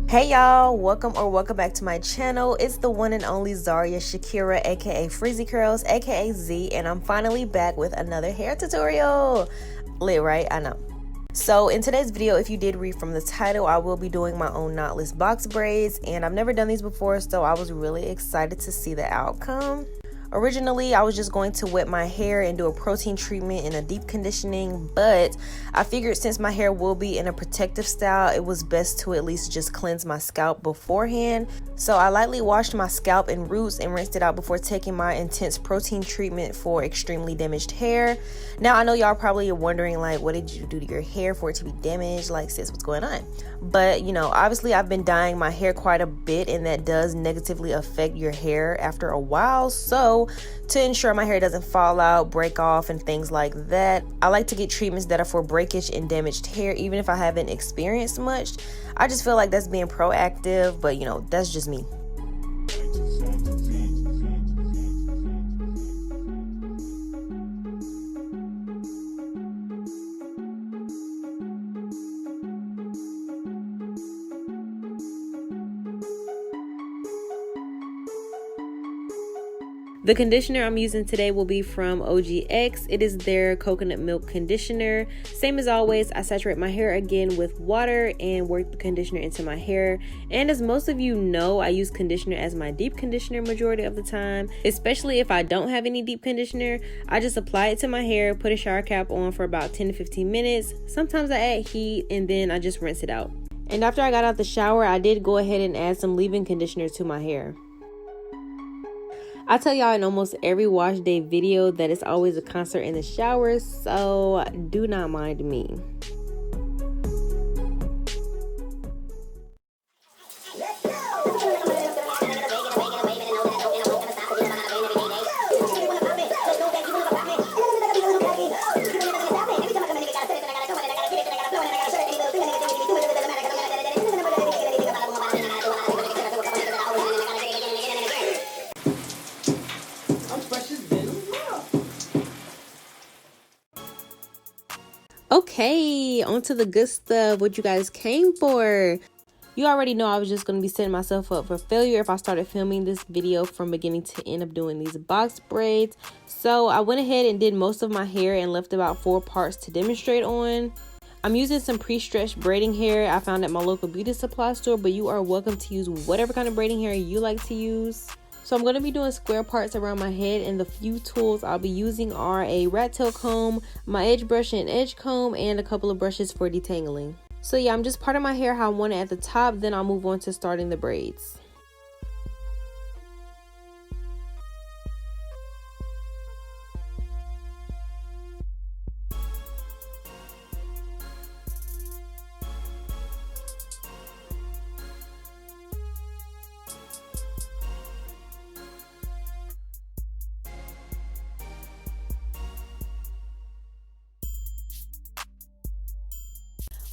Hey y'all, welcome back to my channel. It's the one and only Zaria Shakira, aka frizzeecurlz, aka Z, and I'm finally back with another hair tutorial. Lit, right? I know. So in today's video, if you did read from the title, I will be doing my own knotless box braids, and I've never done these before, so I was really excited to see the outcome. Originally, I was just going to wet my hair and do a protein treatment and a deep conditioning, but I figured since my hair will be in a protective style, it was best to at least just cleanse my scalp beforehand. So I lightly washed my scalp and roots and rinsed it out before taking my intense protein treatment for extremely damaged hair. Now, I know y'all probably are wondering, like, what did you do to your hair for it to be damaged? Like, sis, what's going on? But, you know, obviously I've been dyeing my hair quite a bit, and that does negatively affect your hair after a while. So to ensure my hair doesn't fall out, break off, and things like that, I like to get treatments that are for breakage and damaged hair, even if I haven't experienced much. I just feel like that's being proactive, but you know, that's just me. The conditioner I'm using today will be from OGX. It is their coconut milk conditioner. Same as always, I saturate my hair again with water and work the conditioner into my hair. And as most of you know, I use conditioner as my deep conditioner majority of the time. Especially if I don't have any deep conditioner, I just apply it to my hair, put a shower cap on for about 10 to 15 minutes. Sometimes I add heat and then I just rinse it out. And after I got out the shower, I did go ahead and add some leave-in conditioner to my hair. I tell y'all in almost every wash day video that it's always a concert in the shower, so do not mind me. Okay, on to the good stuff, what you guys came for. You already know I was just going to be setting myself up for failure if I started filming this video from beginning to end up doing these box braids. So I went ahead and did most of my hair and left about 4 parts to demonstrate on. I'm using some pre-stretched braiding hair I found at my local beauty supply store, but you are welcome to use whatever kind of braiding hair you like to use. So I'm going to be doing square parts around my head, and the few tools I'll be using are a rat tail comb, my edge brush and edge comb, and a couple of brushes for detangling. So yeah, I'm just parting my hair how I want it at the top, then I'll move on to starting the braids.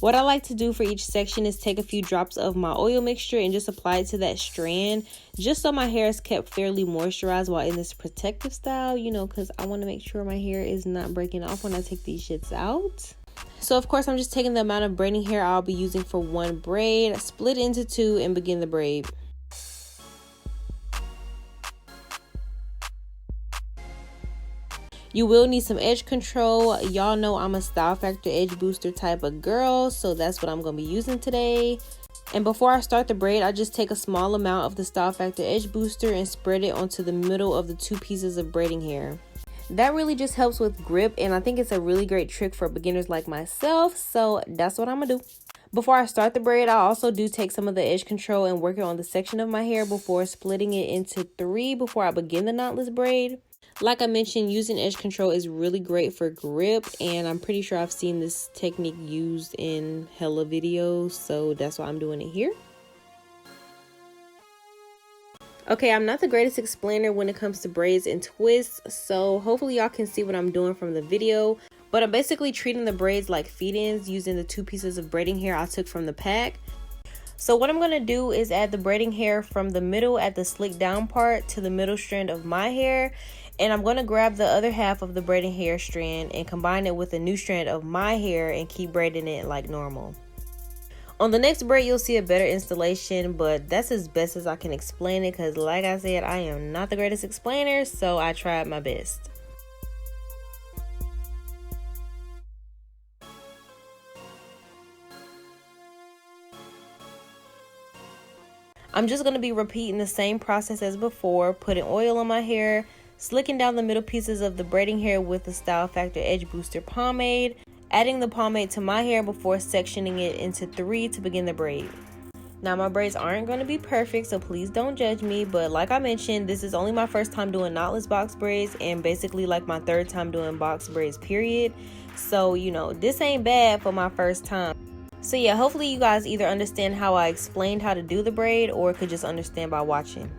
What I like to do for each section is take a few drops of my oil mixture and just apply it to that strand, just so my hair is kept fairly moisturized while in this protective style, you know, because I want to make sure my hair is not breaking off when I take these shits out. So of course I'm just taking the amount of braiding hair I'll be using for one braid, split it into 2, and begin the braid. You will need some edge control. Y'all know I'm a Style Factor edge booster type of girl, so that's what I'm going to be using today. And before I start the braid, I just take a small amount of the Style Factor edge booster and spread it onto the middle of the 2 pieces of braiding hair. That really just helps with grip, and I think it's a really great trick for beginners like myself, so that's what I'm going to do. Before I start the braid, I also do take some of the edge control and work it on the section of my hair before splitting it into 3 before I begin the knotless braid. Like I mentioned, using edge control is really great for grip, and I'm pretty sure I've seen this technique used in hella videos, so that's why I'm doing it here. Okay, I'm not the greatest explainer when it comes to braids and twists, so hopefully y'all can see what I'm doing from the video. But I'm basically treating the braids like feed-ins using the 2 pieces of braiding hair I took from the pack. So what I'm going to do is add the braiding hair from the middle at the slick down part to the middle strand of my hair. And I'm going to grab the other half of the braiding hair strand and combine it with a new strand of my hair and keep braiding it like normal. On the next braid, you'll see a better installation, but that's as best as I can explain it because like I said, I am not the greatest explainer, so I tried my best. I'm just going to be repeating the same process as before, putting oil on my hair, slicking down the middle pieces of the braiding hair with the Style Factor Edge Booster pomade, adding the pomade to my hair before sectioning it into 3 to begin the braid. Now my braids aren't going to be perfect, so please don't judge me, but like I mentioned, this is only my first time doing knotless box braids and basically like my 3rd time doing box braids period. So you know, this ain't bad for my first time. So yeah, hopefully you guys either understand how I explained how to do the braid or could just understand by watching.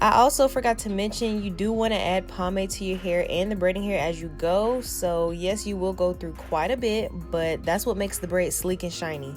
I also forgot to mention you do want to add pomade to your hair and the braiding hair as you go. So yes, you will go through quite a bit, but that's what makes the braid sleek and shiny.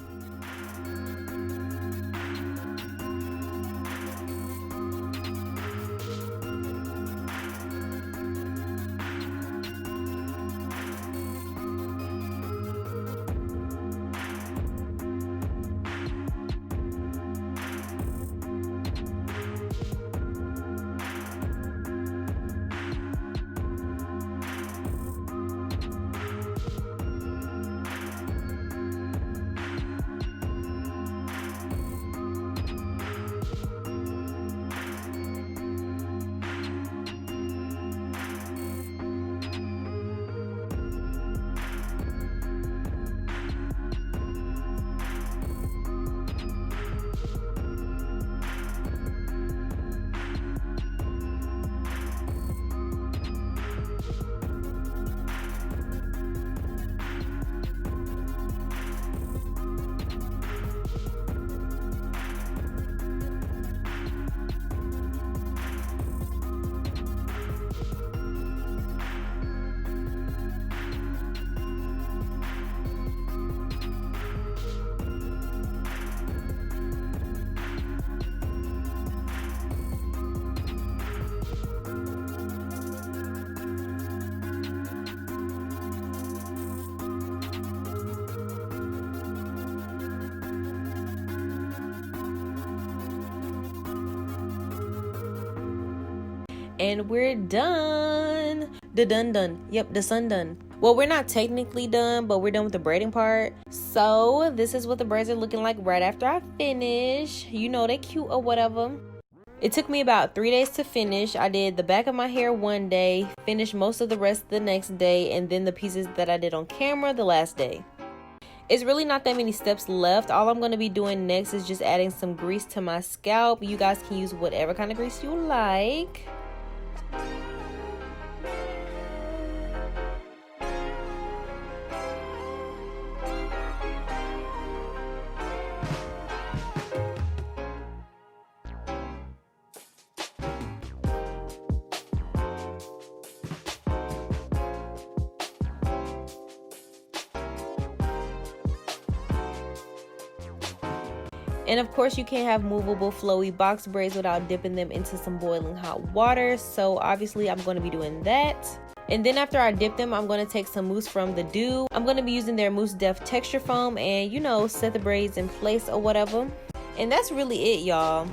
And we're done. Yep, the sun done. Well, we're not technically done, but we're done with the braiding part. So this is what the braids are looking like right after I finish. You know, they cute or whatever. It took me about 3 days to finish. I did the back of my hair one day, finished most of the rest the next day, and then the pieces that I did on camera the last day. It's really not that many steps left. All I'm going to be doing next is just adding some grease to my scalp. You guys can use whatever kind of grease you like. And of course, you can't have movable flowy box braids without dipping them into some boiling hot water. So obviously I'm going to be doing that. And then after I dip them, I'm going to take some mousse from the Doux. I'm going to be using their Mousse Def texture foam and, you know, set the braids in place or whatever. And that's really it, y'all.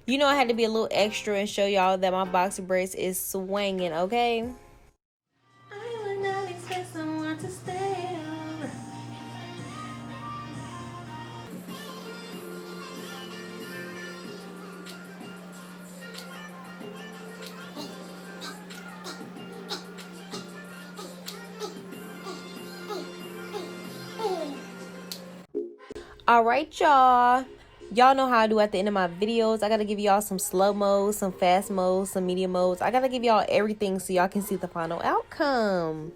You know I had to be a little extra and show y'all that my box braids is swinging, okay? I would not expect someone to stay over. Alright, y'all. Y'all know how I do at the end of my videos. I gotta give y'all some slow modes, some fast modes, some medium modes. I gotta give y'all everything so y'all can see the final outcome.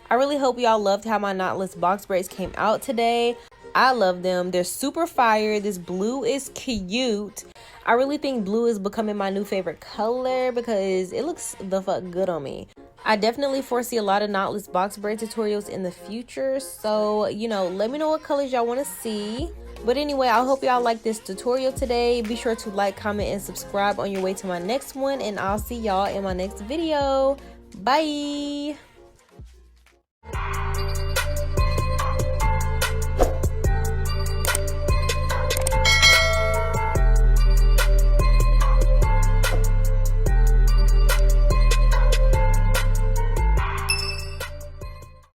I really hope y'all loved how my knotless box braids came out today. I love them. They're super fire. This blue is cute. I really think blue is becoming my new favorite color because it looks the fuck good on me. I definitely foresee a lot of knotless box braid tutorials in the future. So, you know, let me know what colors y'all want to see. But anyway, I hope y'all like this tutorial today. Be sure to like, comment, and subscribe on your way to my next one. And I'll see y'all in my next video. Bye!